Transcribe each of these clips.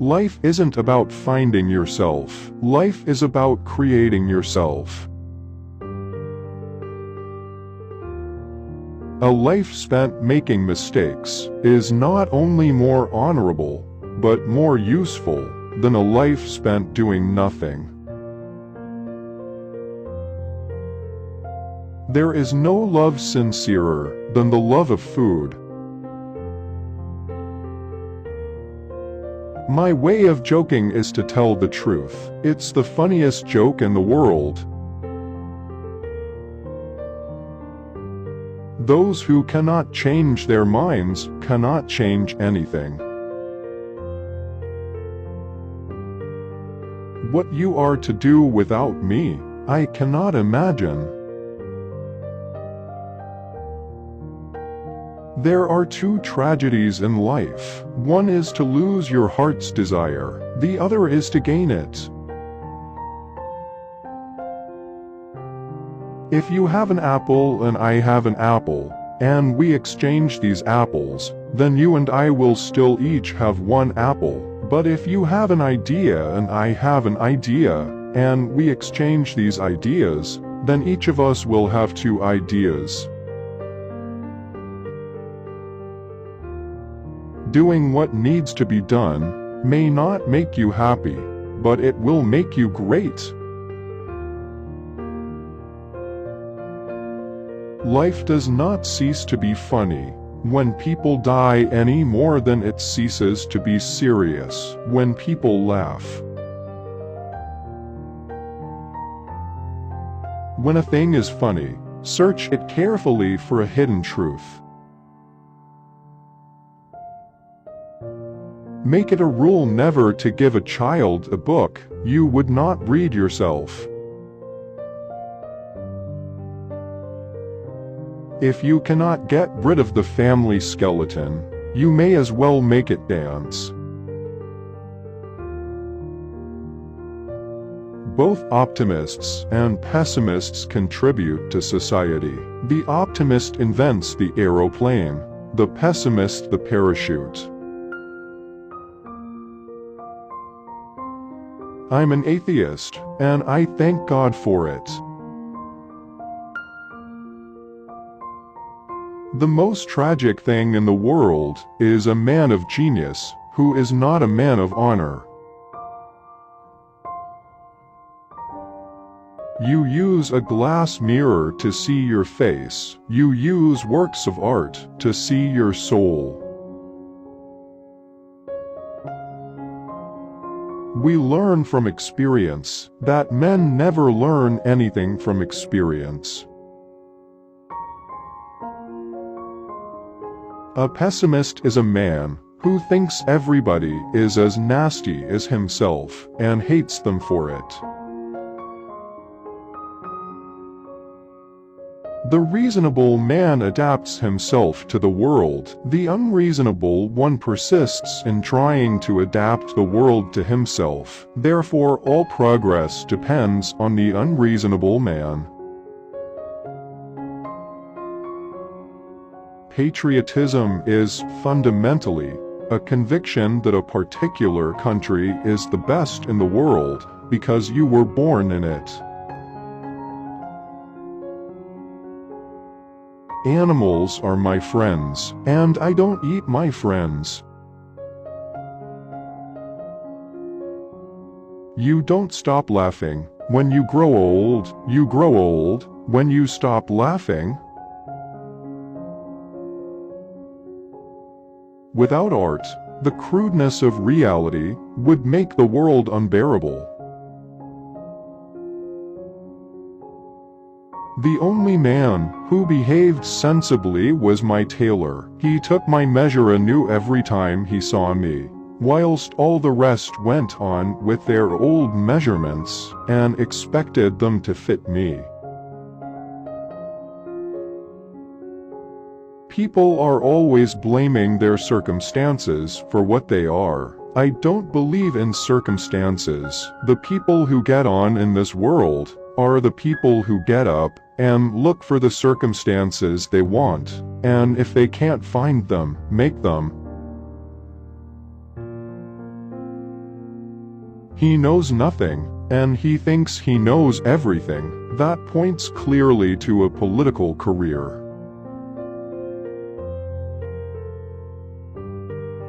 Life isn't about finding yourself. Life is about creating yourself. A life spent making mistakes is not only more honorable, but more useful than a life spent doing nothing. There is no love sincerer than the love of food. My way of joking is to tell the truth. It's the funniest joke in the world. Those who cannot change their minds cannot change anything. What you are to do without me, I cannot imagine. There are two tragedies in life. One is to lose your heart's desire. The other is to gain it. If you have an apple and I have an apple, and we exchange these apples, then you and I will still each have one apple. But if you have an idea and I have an idea, and we exchange these ideas, then each of us will have two ideas. Doing what needs to be done may not make you happy, but it will make you great. Life does not cease to be funny when people die any more than it ceases to be serious when people laugh. When a thing is funny, search it carefully for a hidden truth. Make it a rule never to give a child a book you would not read yourself. If you cannot get rid of the family skeleton, you may as well make it dance. Both optimists and pessimists contribute to society. The optimist invents the aeroplane, the pessimist the parachute. I'm an atheist, and I thank God for it. The most tragic thing in the world is a man of genius who is not a man of honor. You use a glass mirror to see your face. You use works of art to see your soul. We learn from experience that men never learn anything from experience. A pessimist is a man who thinks everybody is as nasty as himself and hates them for it. The reasonable man adapts himself to the world. The unreasonable one persists in trying to adapt the world to himself. Therefore, all progress depends on the unreasonable man. Patriotism is fundamentally a conviction that a particular country is the best in the world because you were born in it. Animals are my friends, and I don't eat my friends. You don't stop laughing. When you grow old, you grow old. When you stop laughing. Without art, the crudeness of reality would make the world unbearable. The only man who behaved sensibly was my tailor. He took my measure anew every time he saw me, whilst all the rest went on with their old measurements and expected them to fit me. People are always blaming their circumstances for what they are. I don't believe in circumstances. The people who get on in this world are the people who get up and look for the circumstances they want, and if they can't find them, make them. he knows nothing, and he thinks he knows everything, that points clearly to a political career.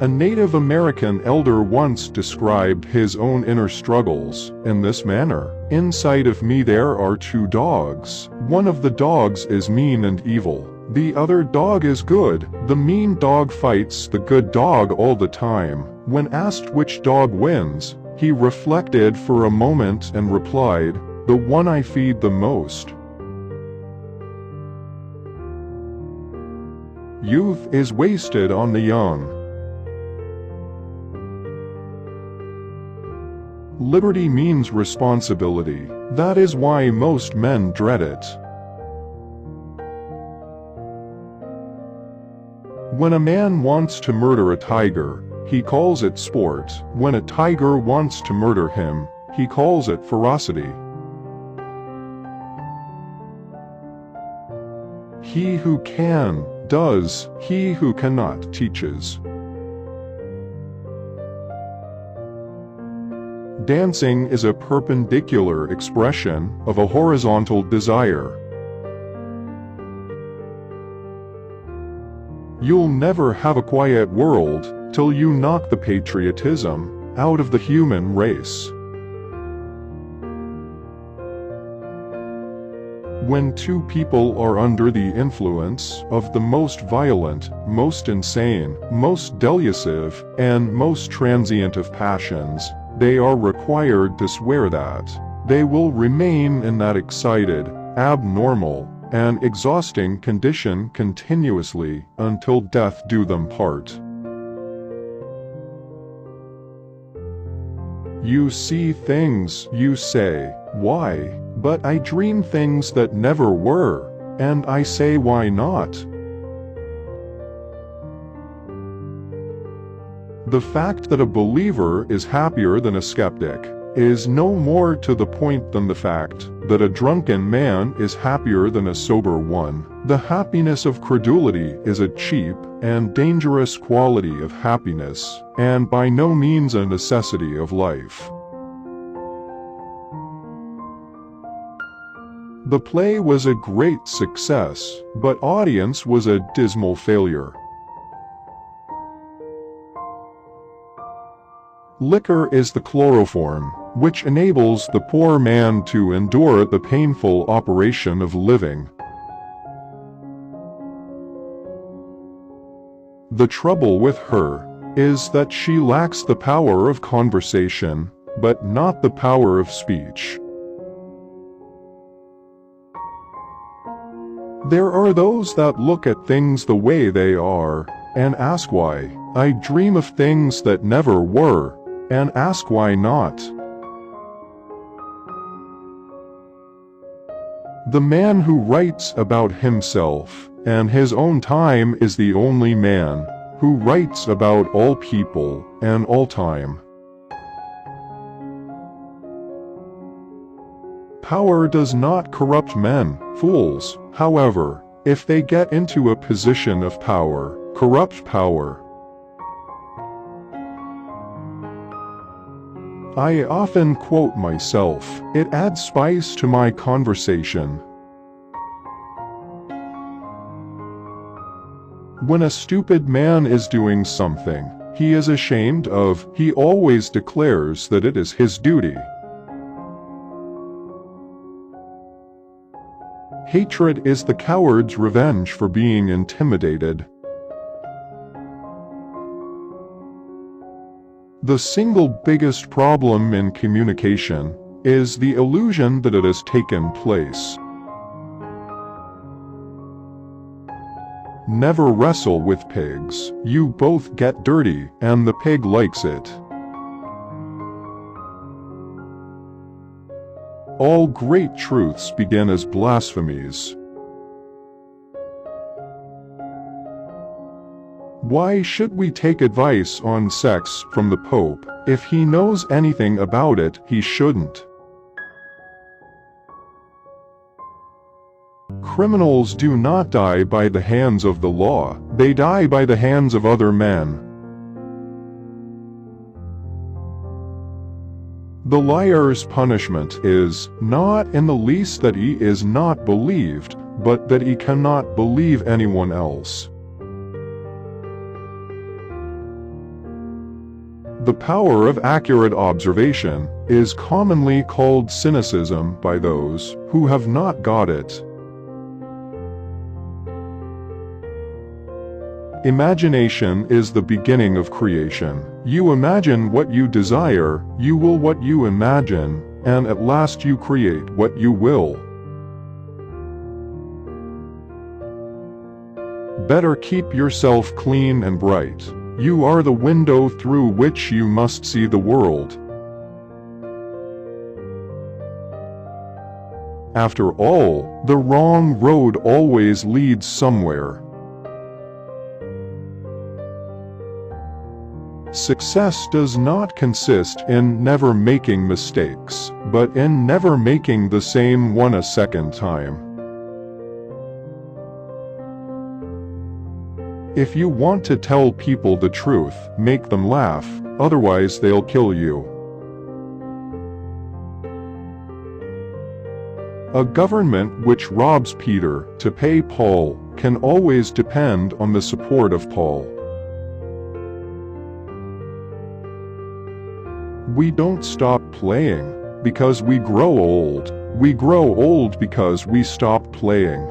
A Native American elder once described his own inner struggles in this manner: "Inside of me there are two dogs. One of the dogs is mean and evil. The other dog is good. The mean dog fights the good dog all the time." When asked which dog wins, he reflected for a moment and replied, "The one I feed the most." Youth is wasted on the young. Liberty means responsibility. That is why most men dread it. When a man wants to murder a tiger, he calls it sport. When a tiger wants to murder him, he calls it ferocity. He who can, does. He who cannot, teaches. Dancing is a perpendicular expression of a horizontal desire. You'll never have a quiet world till you knock the patriotism out of the human race. When two people are under the influence of the most violent, most insane, most delusive, and most transient of passions, they are required to swear that they will remain in that excited, abnormal, and exhausting condition continuously until death do them part. You see things, you say, "Why? But I dream things that never were," and I say, "Why not?" The fact that a believer is happier than a skeptic is no more to the point than the fact that a drunken man is happier than a sober one. The happiness of credulity is a cheap and dangerous quality of happiness, and by no means a necessity of life. The play was a great success, but audience was a dismal failure. Liquor is the chloroform, which enables the poor man to endure the painful operation of living. The trouble with her is that she lacks the power of conversation, but not the power of speech. There are those that look at things the way they are, and ask why. I dream of things that never were, and ask why not. The man who writes about himself and his own time is the only man who writes about all people and all time. Power does not corrupt men. Fools, however, if they get into a position of power, corrupt power. I often quote myself. It adds spice to my conversation. When a stupid man is doing something he is ashamed of, he always declares that it is his duty. Hatred is the coward's revenge for being intimidated. The single biggest problem in communication is the illusion that it has taken place. Never wrestle with pigs. You both get dirty, and the pig likes it. All great truths begin as blasphemies. Why should we take advice on sex from the Pope? If he knows anything about it, he shouldn't. Criminals do not die by the hands of the law, they die by the hands of other men. The liar's punishment is not in the least that he is not believed, but that he cannot believe anyone else. The power of accurate observation is commonly called cynicism by those who have not got it. Imagination is the beginning of creation. You imagine what you desire, you will what you imagine, and at last you create what you will. Better keep yourself clean and bright. You are the window through which you must see the world. After all, the wrong road always leads somewhere. Success does not consist in never making mistakes, but in never making the same one a second time. If you want to tell people the truth, make them laugh, otherwise they'll kill you. A government which robs Peter to pay Paul can always depend on the support of Paul. We don't stop playing because we grow old. We grow old because we stop playing.